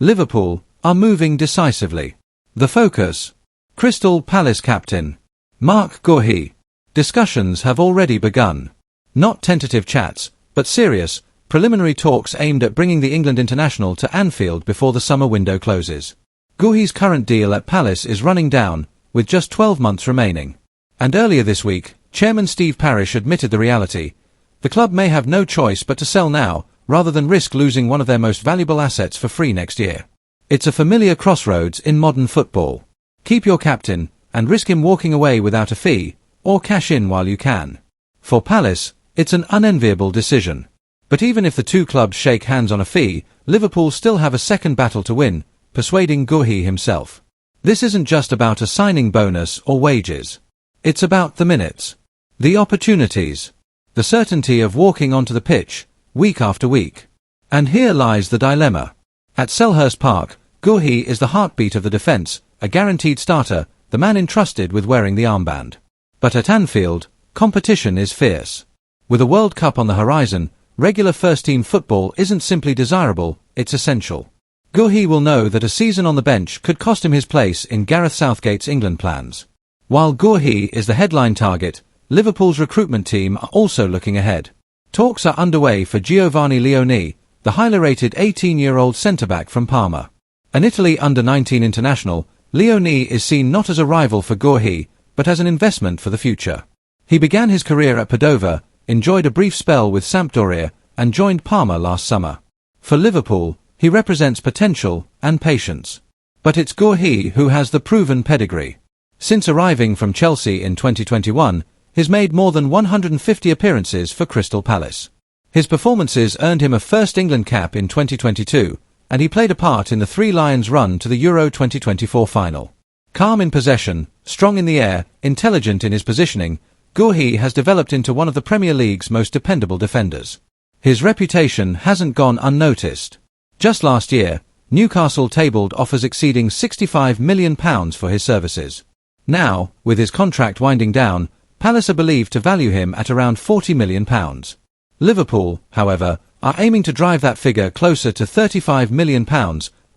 Liverpool are moving decisively. The focus. Crystal Palace captain Marc Guehi. Discussions have already begun. Not tentative chats, but serious, preliminary talks aimed at bringing the England international to Anfield before the summer window closes. Guehi's current deal at Palace is running down, with just 12 months remaining. And earlier this week, Chairman Steve Parish admitted the reality. The club may have no choice but to sell now, rather than risk losing one of their most valuable assets for free next year. It's a familiar crossroads in modern football. Keep your captain, and risk him walking away without a fee, or cash in while you can. For Palace, it's an unenviable decision. But even if the two clubs shake hands on a fee, Liverpool still have a second battle to win, persuading Guehi himself. This isn't just about a signing bonus or wages. It's about the minutes, the opportunities, the certainty of walking onto the pitch, week after week. And here lies the dilemma. At Selhurst Park, Guehi is the heartbeat of the defence, a guaranteed starter, the man entrusted with wearing the armband. But at Anfield, competition is fierce. With a World Cup on the horizon, regular first-team football isn't simply desirable, it's essential. Guehi will know that a season on the bench could cost him his place in Gareth Southgate's England plans. While Guehi is the headline target, Liverpool's recruitment team are also looking ahead. Talks are underway for Giovanni Leone, the highly rated 18-year-old centre-back from Parma. An Italy under-19 international, Leone is seen not as a rival for Guehi, but as an investment for the future. He began his career at Padova, enjoyed a brief spell with Sampdoria, and joined Parma last summer. For Liverpool, he represents potential and patience. But it's Guehi who has the proven pedigree. Since arriving from Chelsea in 2021, he's made more than 150 appearances for Crystal Palace. His performances earned him a first England cap in 2022, and he played a part in the Three Lions run to the Euro 2024 final. Calm in possession, strong in the air, intelligent in his positioning, Guehi has developed into one of the Premier League's most dependable defenders. His reputation hasn't gone unnoticed. Just last year, Newcastle tabled offers exceeding £65 million for his services. Now, with his contract winding down, Palace are believed to value him at around £40 million. Liverpool, however, are aiming to drive that figure closer to £35 million,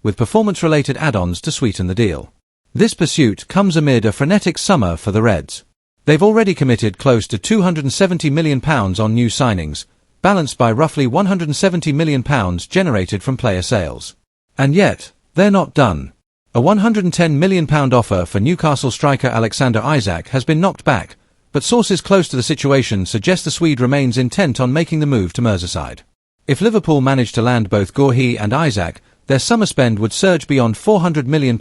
with performance-related add-ons to sweeten the deal. This pursuit comes amid a frenetic summer for the Reds. They've already committed close to £270 million on new signings, balanced by roughly £170 million generated from player sales. And yet, they're not done. A £110 million offer for Newcastle striker Alexander Isak has been knocked back, but sources close to the situation suggest the Swede remains intent on making the move to Merseyside. If Liverpool managed to land both Guehi and Isak, their summer spend would surge beyond £400 million,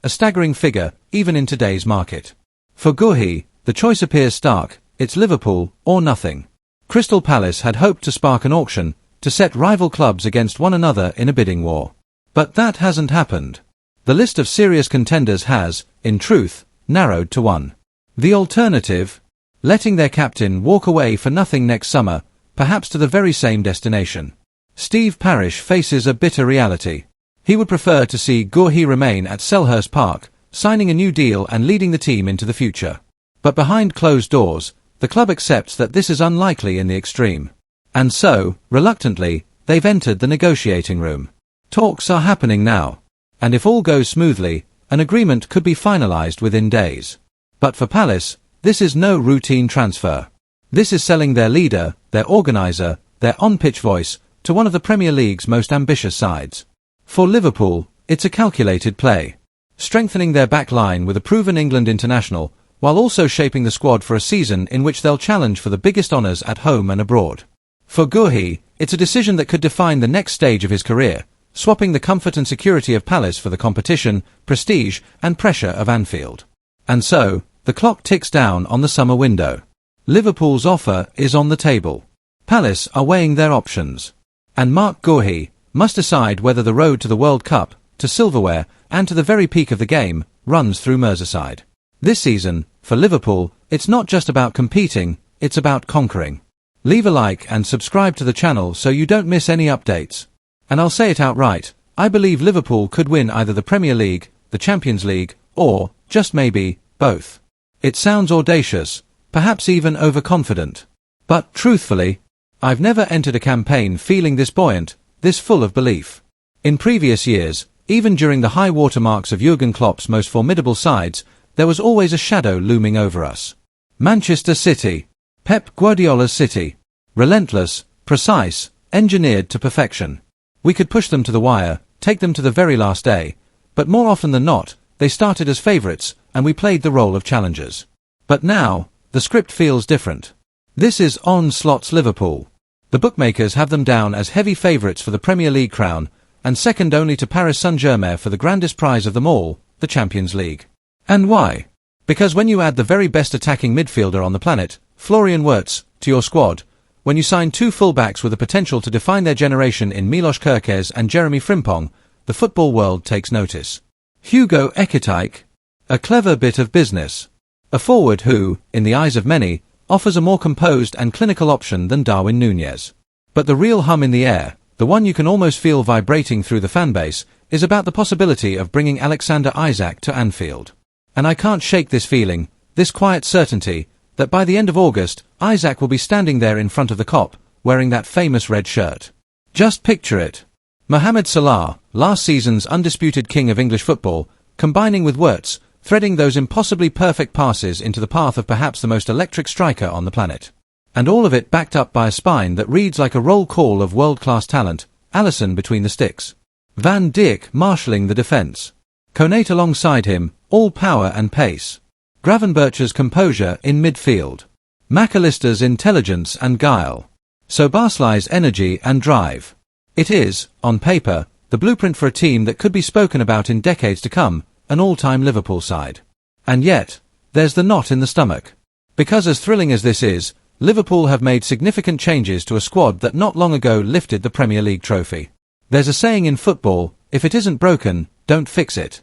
a staggering figure, even in today's market. For Guehi, the choice appears stark, it's Liverpool, or nothing. Crystal Palace had hoped to spark an auction, to set rival clubs against one another in a bidding war. But that hasn't happened. The list of serious contenders has, in truth, narrowed to one. The alternative? Letting their captain walk away for nothing next summer, perhaps to the very same destination. Steve Parish faces a bitter reality. He would prefer to see Guehi remain at Selhurst Park, signing a new deal and leading the team into the future. But behind closed doors, the club accepts that this is unlikely in the extreme. And so, reluctantly, they've entered the negotiating room. Talks are happening now. And if all goes smoothly, an agreement could be finalized within days. But for Palace, this is no routine transfer. This is selling their leader, their organizer, their on-pitch voice, to one of the Premier League's most ambitious sides. For Liverpool, it's a calculated play. Strengthening their back line with a proven England international, while also shaping the squad for a season in which they'll challenge for the biggest honours at home and abroad. For Guehi, it's a decision that could define the next stage of his career, swapping the comfort and security of Palace for the competition, prestige, and pressure of Anfield. And so, the clock ticks down on the summer window. Liverpool's offer is on the table. Palace are weighing their options. And Marc Guehi must decide whether the road to the World Cup, to silverware, and to the very peak of the game, runs through Merseyside. This season, for Liverpool, it's not just about competing, it's about conquering. Leave a like and subscribe to the channel so you don't miss any updates. And I'll say it outright, I believe Liverpool could win either the Premier League, the Champions League, or, just maybe, both. It sounds audacious, perhaps even overconfident. But, truthfully, I've never entered a campaign feeling this buoyant, this full of belief. In previous years, even during the high water marks of Jurgen Klopp's most formidable sides, there was always a shadow looming over us. Manchester City. Pep Guardiola's City. Relentless, precise, engineered to perfection. We could push them to the wire, take them to the very last day, but more often than not, they started as favourites, and we played the role of challengers. But now, the script feels different. This is Onslaught's Liverpool. The bookmakers have them down as heavy favourites for the Premier League crown, and second only to Paris Saint-Germain for the grandest prize of them all, the Champions League. And why? Because when you add the very best attacking midfielder on the planet, Florian Wirtz, to your squad, when you sign two fullbacks with the potential to define their generation in Milos Kerkez and Jeremy Frimpong, the football world takes notice. Hugo Ekitike. A clever bit of business. A forward who, in the eyes of many, offers a more composed and clinical option than Darwin Núñez. But the real hum in the air, the one you can almost feel vibrating through the fanbase, is about the possibility of bringing Alexander Isak to Anfield. And I can't shake this feeling, this quiet certainty, that by the end of August, Isak will be standing there in front of the Kop, wearing that famous red shirt. Just picture it. Mohamed Salah, last season's undisputed king of English football, combining with Wirtz, threading those impossibly perfect passes into the path of perhaps the most electric striker on the planet. And all of it backed up by a spine that reads like a roll call of world-class talent, Alisson between the sticks. Van Dijk marshalling the defence. Konate alongside him, all power and pace. Gravenberch's composure in midfield. McAllister's intelligence and guile. Szoboszlai's energy and drive. It is, on paper, the blueprint for a team that could be spoken about in decades to come, an all-time Liverpool side. And yet, there's the knot in the stomach. Because as thrilling as this is, Liverpool have made significant changes to a squad that not long ago lifted the Premier League trophy. There's a saying in football, if it isn't broken, don't fix it.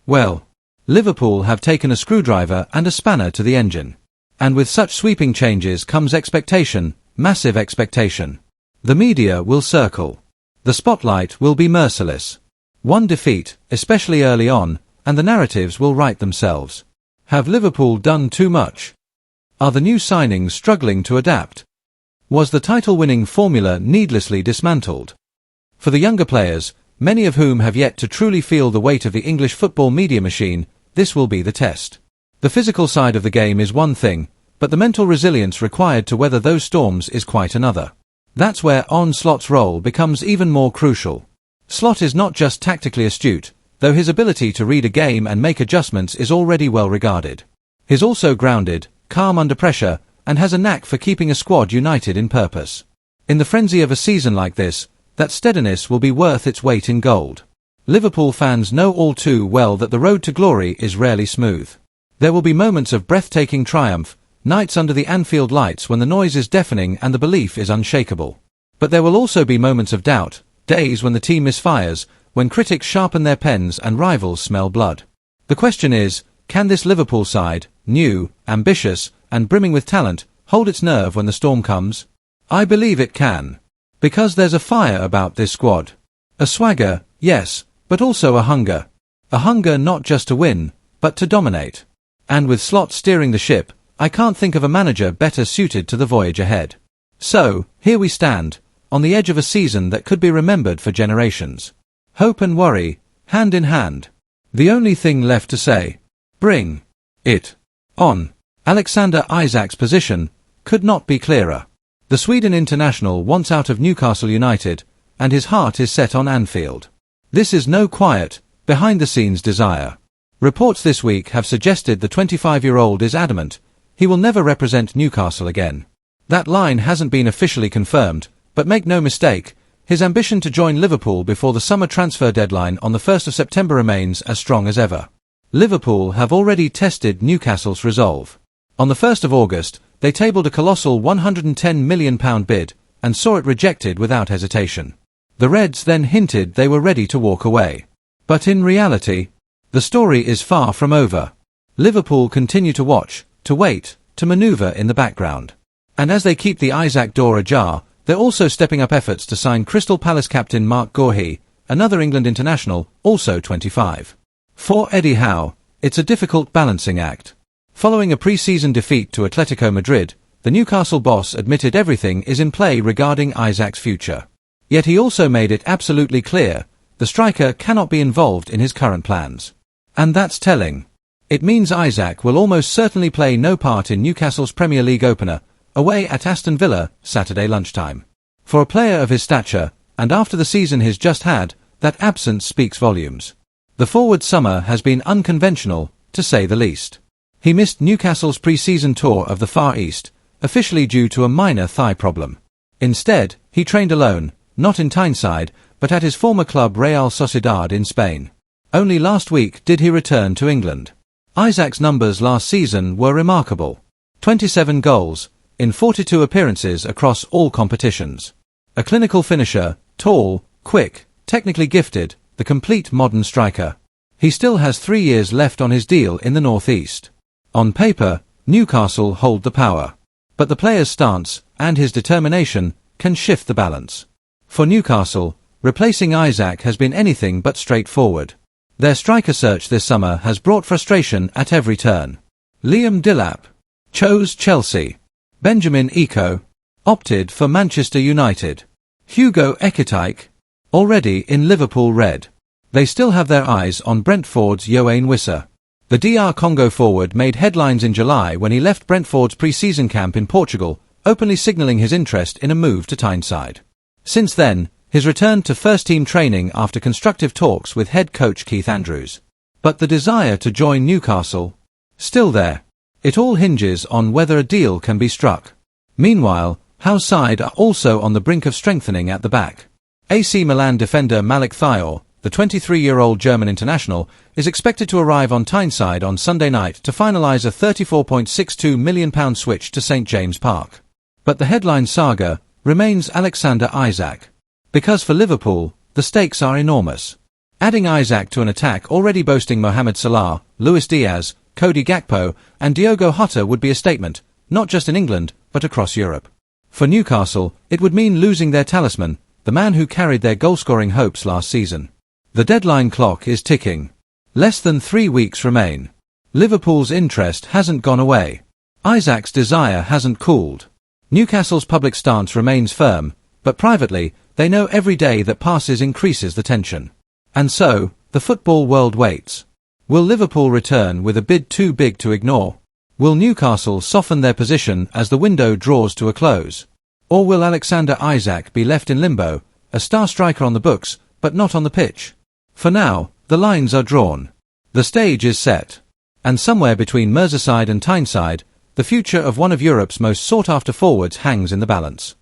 Well, Liverpool have taken a screwdriver and a spanner to the engine. And with such sweeping changes comes expectation, massive expectation. The media will circle. The spotlight will be merciless. One defeat, especially early on, and the narratives will write themselves. Have Liverpool done too much? Are the new signings struggling to adapt? Was the title-winning formula needlessly dismantled? For the younger players, many of whom have yet to truly feel the weight of the English football media machine, this will be the test. The physical side of the game is one thing, but the mental resilience required to weather those storms is quite another. That's where Onslaught's role becomes even more crucial. Slot is not just tactically astute, though his ability to read a game and make adjustments is already well regarded. He's also grounded, calm under pressure, and has a knack for keeping a squad united in purpose. In the frenzy of a season like this, that steadiness will be worth its weight in gold. Liverpool fans know all too well that the road to glory is rarely smooth. There will be moments of breathtaking triumph, nights under the Anfield lights when the noise is deafening and the belief is unshakable. But there will also be moments of doubt, days when the team misfires, when critics sharpen their pens and rivals smell blood. The question is, can this Liverpool side, new, ambitious, and brimming with talent, hold its nerve when the storm comes? I believe it can. Because there's a fire about this squad. A swagger, yes, but also a hunger. A hunger not just to win, but to dominate. And with Slot steering the ship, I can't think of a manager better suited to the voyage ahead. So, here we stand, on the edge of a season that could be remembered for generations. Hope and worry, hand in hand. The only thing left to say, bring it on. Alexander Isak's position could not be clearer. The Sweden international wants out of Newcastle United, and his heart is set on Anfield. This is no quiet, behind-the-scenes desire. Reports this week have suggested the 25-year-old is adamant he will never represent Newcastle again. That line hasn't been officially confirmed, but make no mistake, his ambition to join Liverpool before the summer transfer deadline on the 1st of September remains as strong as ever. Liverpool have already tested Newcastle's resolve. On the 1st of August, they tabled a colossal £110 million bid, and saw it rejected without hesitation. The Reds then hinted they were ready to walk away. But in reality, the story is far from over. Liverpool continue to watch, to wait, to manoeuvre in the background. And as they keep the Isak door ajar, they're also stepping up efforts to sign Crystal Palace captain Mark Guehi, another England international, also 25. For Eddie Howe, it's a difficult balancing act. Following a pre-season defeat to Atletico Madrid, the Newcastle boss admitted everything is in play regarding Isak's future. Yet he also made it absolutely clear The striker cannot be involved in his current plans. And that's telling. It means Isak will almost certainly play no part in Newcastle's Premier League opener, away at Aston Villa, Saturday lunchtime. For a player of his stature, and after the season he's just had, that absence speaks volumes. The forward summer has been unconventional, to say the least. He missed Newcastle's pre-season tour of the Far East, officially due to a minor thigh problem. Instead, he trained alone, not in Tyneside, but at his former club Real Sociedad in Spain. Only last week did he return to England. Isak's numbers last season were remarkable. 27 goals, in 42 appearances across all competitions. A clinical finisher, tall, quick, technically gifted, the complete modern striker. He still has 3 years left on his deal in the North East. On paper, Newcastle hold the power. But the player's stance, and his determination, can shift the balance. For Newcastle, replacing Isak has been anything but straightforward. Their striker search this summer has brought frustration at every turn. Liam Delap chose Chelsea. Benjamin Eko opted for Manchester United. Hugo Ekitike already in Liverpool red. They still have their eyes on Brentford's Yoane Wissa. The DR Congo forward made headlines in July when he left Brentford's pre-season camp in Portugal, openly signalling his interest in a move to Tyneside. Since then, his return to first-team training after constructive talks with head coach Keith Andrews. But the desire to join Newcastle? Still there. It all hinges on whether a deal can be struck. Meanwhile, Howe's side are also on the brink of strengthening at the back. AC Milan defender Malik Thiaw, the 23-year-old German international, is expected to arrive on Tyneside on Sunday night to finalise a £34.62 million switch to St James Park. But the headline saga remains Alexander Isak. Because for Liverpool, the stakes are enormous. Adding Isak to an attack already boasting Mohamed Salah, Luis Diaz, Cody Gakpo, and Diogo Jota would be a statement, not just in England, but across Europe. For Newcastle, it would mean losing their talisman, the man who carried their goal-scoring hopes last season. The deadline clock is ticking. Less than 3 weeks remain. Liverpool's interest hasn't gone away. Isak's desire hasn't cooled. Newcastle's public stance remains firm, but privately, they know every day that passes increases the tension. And so, the football world waits. Will Liverpool return with a bid too big to ignore? Will Newcastle soften their position as the window draws to a close? Or will Alexander Isak be left in limbo, a star striker on the books, but not on the pitch? For now, the lines are drawn. The stage is set. And somewhere between Merseyside and Tyneside, the future of one of Europe's most sought-after forwards hangs in the balance.